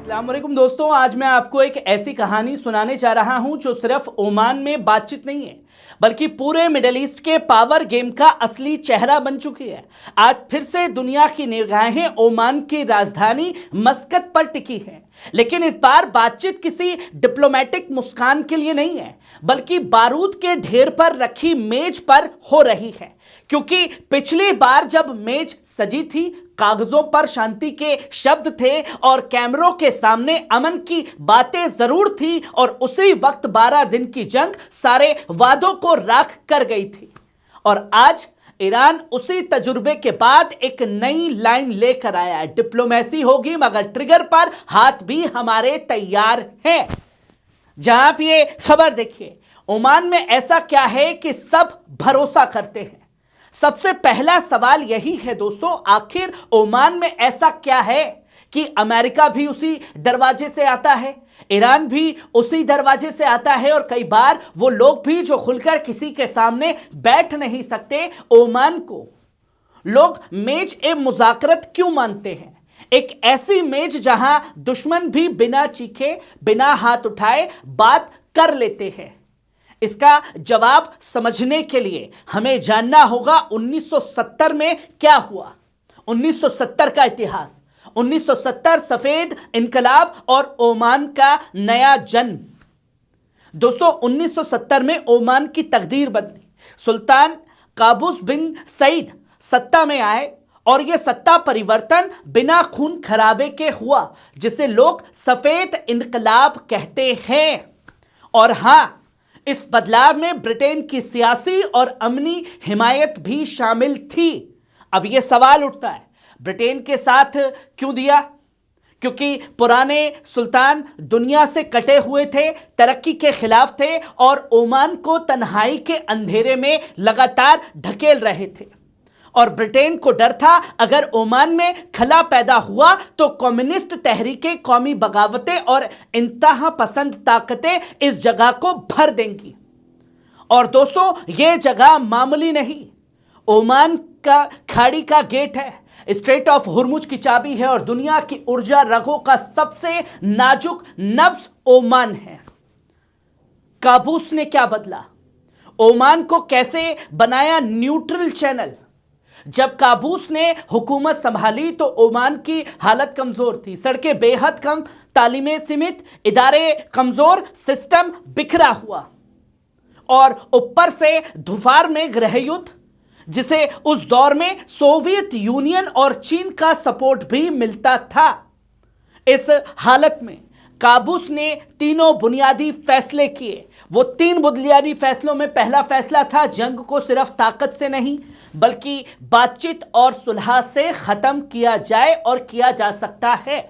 अस्सलाम वालेकुम दोस्तों, आज मैं आपको एक ऐसी कहानी सुनाने जा रहा हूं जो सिर्फ ओमान में बातचीत नहीं है बल्कि पूरे मिडिल ईस्ट के पावर गेम का असली चेहरा बन चुकी है। आज फिर से दुनिया की निगाहें ओमान की राजधानी मस्कत पर टिकी हैं, लेकिन इस बार बातचीत किसी डिप्लोमेटिक मुस्कान के लिए नहीं है बल्कि बारूद के ढेर पर रखी मेज पर हो रही है। क्योंकि पिछली बार जब मेज सजी थी, कागजों पर शांति के शब्द थे और कैमरों के सामने अमन की बातें जरूर थी, और उसी वक्त 12 दिन की जंग सारे वादों को राख कर गई थी। और आज ईरान उसी तजुर्बे के बाद एक नई लाइन लेकर आया है। डिप्लोमेसी होगी मगर ट्रिगर पर हाथ भी हमारे तैयार हैं। जहां आप ये खबर देखिए, ओमान में ऐसा क्या है कि सब भरोसा करते हैं। सबसे पहला सवाल यही है दोस्तों, आखिर ओमान में ऐसा क्या है कि अमेरिका भी उसी दरवाजे से आता है, ईरान भी उसी दरवाजे से आता है, और कई बार वो लोग भी जो खुलकर किसी के सामने बैठ नहीं सकते, ओमान को लोग मेज ए मुज़ाकरत क्यों मानते हैं? एक ऐसी मेज जहां दुश्मन भी बिना चीखे, बिना हाथ उठाए बात कर लेते हैं। इसका जवाब समझने के लिए हमें जानना होगा 1970 में क्या हुआ। 1970 का इतिहास, 1970 सफेद इनकलाब और ओमान का नया जन्म। दोस्तों, 1970 में ओमान की तकदीर बदली। सुल्तान काबूस बिन सईद सत्ता में आए और यह सत्ता परिवर्तन बिना खून खराबे के हुआ, जिसे लोग सफेद इनकलाब कहते हैं। और हां, इस बदलाव में ब्रिटेन की सियासी और अमनी हिमायत भी शामिल थी। अब यह सवाल उठता है, ब्रिटेन के साथ क्यों दिया? क्योंकि पुराने सुल्तान दुनिया से कटे हुए थे, तरक्की के खिलाफ थे और ओमान को तन्हाई के अंधेरे में लगातार ढकेल रहे थे। और ब्रिटेन को डर था, अगर ओमान में खला पैदा हुआ तो कम्युनिस्ट तहरीकें, कौमी बगावतें और इंतहा पसंद ताकतें इस जगह को भर देंगी। और दोस्तों, यह जगह मामूली नहीं, ओमान का खाड़ी का गेट है, स्ट्रेट ऑफ हुर्मुज की चाबी है और दुनिया की ऊर्जा रगों का सबसे नाजुक नब्ज ओमान है। काबूस ने क्या बदला? ओमान को कैसे बनाया न्यूट्रल चैनल? जब काबूस ने हुकूमत संभाली तो ओमान की हालत कमजोर थी, सड़कें बेहद कम, तालीमें सीमित, इदारे कमजोर, सिस्टम बिखरा हुआ, और ऊपर से धुफार में गृह युद्ध, जिसे उस दौर में सोवियत यूनियन और चीन का सपोर्ट भी मिलता था। इस हालत में काबूस ने तीनों बुनियादी फैसले किए। वो 3 बुनियादी फैसलों में पहला फैसला था, जंग को सिर्फ ताकत से नहीं बल्कि बातचीत और सुलह से खत्म किया जाए, और किया जा सकता है।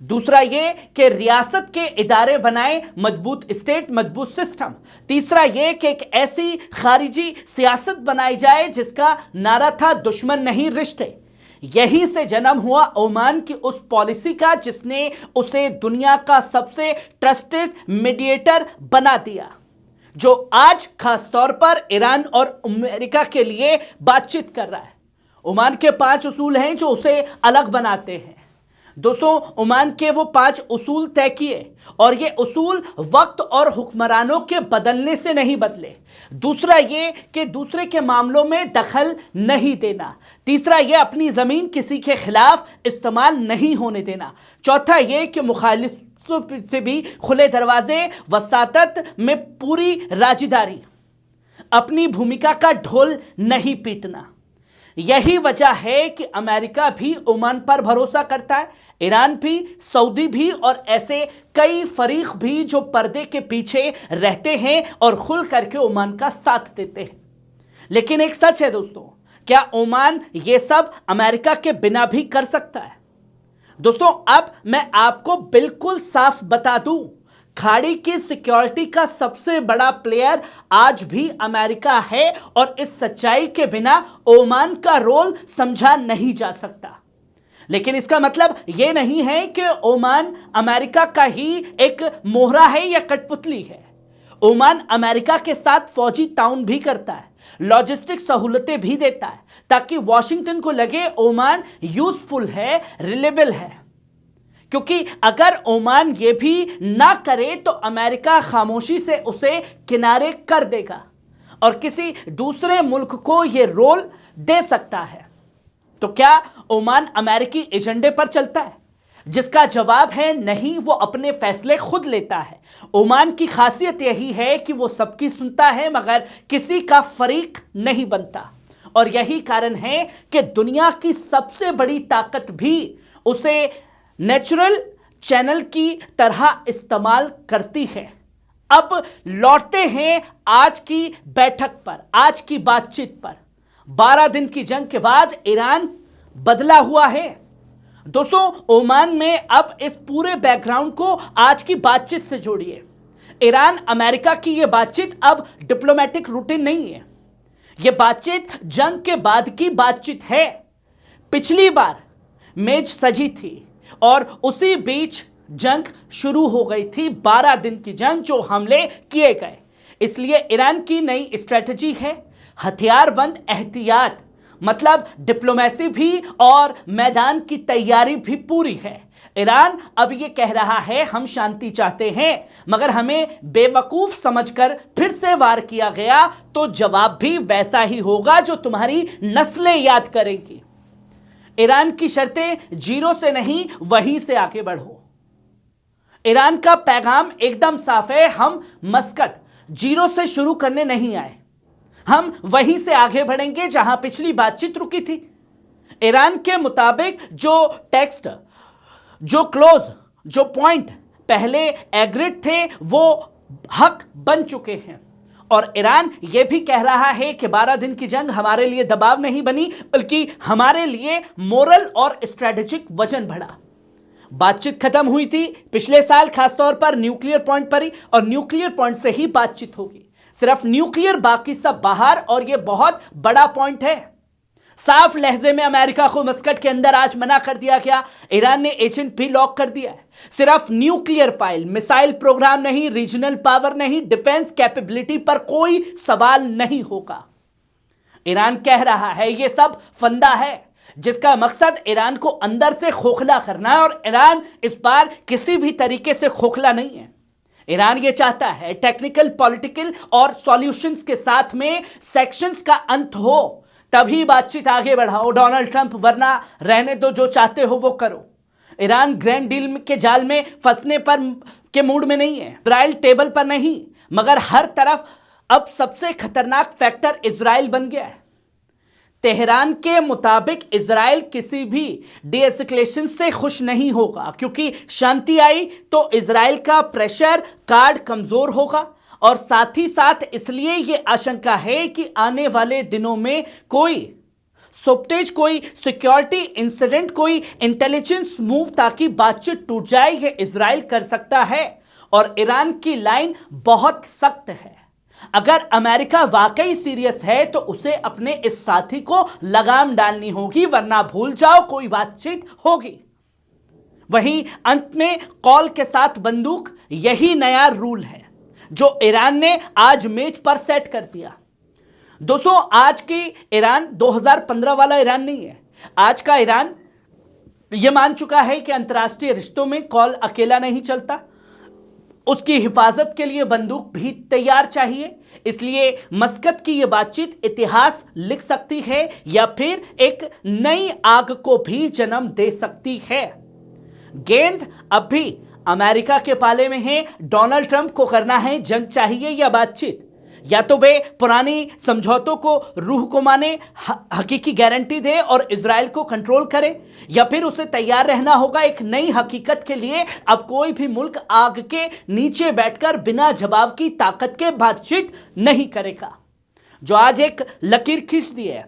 दूसरा ये कि रियासत के इदारे बनाए, मजबूत स्टेट, मजबूत सिस्टम। तीसरा ये कि एक ऐसी खारिजी सियासत बनाई जाए जिसका नारा था दुश्मन नहीं रिश्ते। यहीं से जन्म हुआ ओमान की उस पॉलिसी का जिसने उसे दुनिया का सबसे ट्रस्टेड मीडिएटर बना दिया, जो आज खास तौर पर ईरान और अमेरिका के लिए बातचीत कर रहा है। ओमान के 5 उसूल हैं जो उसे अलग बनाते हैं। दोस्तों, ओमान के वो 5 उसूल तय किए, और ये उसूल वक्त और हुक्मरानों के बदलने से नहीं बदले। दूसरा ये कि दूसरे के मामलों में दखल नहीं देना। तीसरा ये अपनी जमीन किसी के खिलाफ इस्तेमाल नहीं होने देना। चौथा ये कि मुखालिफ से भी खुले दरवाजे, वसातत में पूरी राजीदारी, अपनी भूमिका का ढोल नहीं पीटना। यही वजह है कि अमेरिका भी ओमान पर भरोसा करता है, ईरान भी, सऊदी भी, और ऐसे कई फरीक भी जो पर्दे के पीछे रहते हैं और खुल करके ओमान का साथ देते हैं। लेकिन एक सच है दोस्तों, क्या ओमान ये सब अमेरिका के बिना भी कर सकता है? दोस्तों, अब मैं आपको बिल्कुल साफ बता दूं, खाड़ी की सिक्योरिटी का सबसे बड़ा प्लेयर आज भी अमेरिका है, और इस सच्चाई के बिना ओमान का रोल समझा नहीं जा सकता। लेकिन इसका मतलब यह नहीं है कि ओमान अमेरिका का ही एक मोहरा है या कठपुतली है। ओमान अमेरिका के साथ फौजी ताउन भी करता है, लॉजिस्टिक सहूलतें भी देता है, ताकि वॉशिंगटन को लगे ओमान यूजफुल है, रिलेबल है। क्योंकि अगर ओमान ये भी ना करे तो अमेरिका खामोशी से उसे किनारे कर देगा और किसी दूसरे मुल्क को यह रोल दे सकता है। तो क्या ओमान अमेरिकी एजेंडे पर चलता है? जिसका जवाब है नहीं, वो अपने फैसले खुद लेता है। ओमान की खासियत यही है कि वो सबकी सुनता है मगर किसी का फरीक नहीं बनता और यही कारण है कि दुनिया की सबसे बड़ी ताकत भी उसे नेचुरल चैनल की तरह इस्तेमाल करती है। अब लौटते हैं आज की बैठक पर, आज की बातचीत पर। 12 दिन की जंग के बाद ईरान बदला हुआ है। दोस्तों, ओमान में अब इस पूरे बैकग्राउंड को आज की बातचीत से जोड़िए। ईरान अमेरिका की यह बातचीत अब डिप्लोमेटिक रूटीन नहीं है, यह बातचीत जंग के बाद की बातचीत है। पिछली बार मेज सजी थी और उसी बीच जंग शुरू हो गई थी, 12 दिन की जंग, जो हमले किए गए। इसलिए ईरान की नई स्ट्रेटजी है हथियारबंद एहतियात, मतलब डिप्लोमेसी भी और मैदान की तैयारी भी पूरी है। ईरान अब यह कह रहा है हम शांति चाहते हैं मगर हमें बेवकूफ समझकर फिर से वार किया गया तो जवाब भी वैसा ही होगा जो तुम्हारी नस्लें याद करेंगी। ईरान की शर्तें जीरो से नहीं, वहीं से आगे बढ़ो। ईरान का पैगाम एकदम साफ है, हम मस्कत जीरो से शुरू करने नहीं आए, हम वहीं से आगे बढ़ेंगे जहां पिछली बातचीत रुकी थी। ईरान के मुताबिक जो टेक्स्ट, जो क्लोज, जो पॉइंट पहले एग्रीड थे वो हक बन चुके हैं और ईरान यह भी कह रहा है कि 12 दिन की जंग हमारे लिए दबाव नहीं बनी बल्कि हमारे लिए मोरल और स्ट्रेटेजिक वजन बढ़ा। बातचीत खत्म हुई थी पिछले साल खासतौर पर न्यूक्लियर पॉइंट पर ही और न्यूक्लियर पॉइंट से ही बातचीत होगी। सिर्फ न्यूक्लियर, बाकी सब बाहर और यह बहुत बड़ा पॉइंट है। साफ लहजे में अमेरिका को मस्कट के अंदर आज मना कर दिया गया। ईरान ने एजेंट भी लॉक कर दिया है। सिर्फ न्यूक्लियर फाइल, मिसाइल प्रोग्राम नहीं, रीजनल पावर नहीं, डिफेंस कैपेबिलिटी पर कोई सवाल नहीं होगा। ईरान कह रहा है यह सब फंदा है जिसका मकसद ईरान को अंदर से खोखला करना है और ईरान इस बार किसी भी तरीके से खोखला नहीं है। ईरान ये चाहता है टेक्निकल, पॉलिटिकल और सॉल्यूशंस के साथ में सेक्शंस का अंत हो, तभी बातचीत आगे बढ़ाओ। डोनाल्ड ट्रंप, वरना रहने दो, जो चाहते हो वो करो। ईरान ग्रैंड डील के जाल में फंसने पर के मूड में नहीं है। इजराइल टेबल पर नहीं, मगर हर तरफ अब सबसे खतरनाक फैक्टर इजराइल बन गया है। तेहरान के मुताबिक इजराइल किसी भी डीएस्केलेशन से खुश नहीं होगा क्योंकि शांति आई तो इजराइल का प्रेशर कार्ड कमजोर होगा और साथ ही साथ इसलिए यह आशंका है कि आने वाले दिनों में कोई सॉफ्टेज, कोई सिक्योरिटी इंसिडेंट, कोई इंटेलिजेंस मूव ताकि बातचीत टूट जाए, यह इजराइल कर सकता है। और ईरान की लाइन बहुत सख्त है। अगर अमेरिका वाकई सीरियस है तो उसे अपने इस साथी को लगाम डालनी होगी, वरना भूल जाओ कोई बातचीत होगी। वहीं अंत में कॉल के साथ बंदूक, यही नया रूल है जो ईरान ने आज मेज पर सेट कर दिया। दोस्तों, आज की ईरान 2015 वाला ईरान नहीं है। आज का ईरान यह मान चुका है कि अंतर्राष्ट्रीय रिश्तों में कॉल अकेला नहीं चलता, उसकी हिफाजत के लिए बंदूक भी तैयार चाहिए। इसलिए मस्कत की यह बातचीत इतिहास लिख सकती है या फिर एक नई आग को भी जन्म दे सकती है। गेंद अब भी अमेरिका के पाले में है। डोनाल्ड ट्रंप को करना है जंग चाहिए या बातचीत। या तो वे पुरानी समझौतों को रूह को माने, हकीकी गारंटी दे और इजराइल को कंट्रोल करे, या फिर उसे तैयार रहना होगा एक नई हकीकत के लिए। अब कोई भी मुल्क आग के नीचे बैठकर बिना जवाब की ताकत के बातचीत नहीं करेगा। जो आज एक लकीर खींच दी है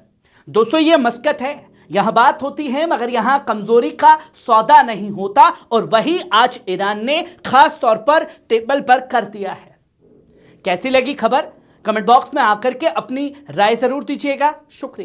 दोस्तों, यह मस्कत है, यहां बात होती है मगर यहां कमजोरी का सौदा नहीं होता और वही आज ईरान ने खास तौर पर टेबल पर कर दिया है। कैसी लगी खबर? कमेंट बॉक्स में आकर के अपनी राय जरूर दीजिएगा। शुक्रिया।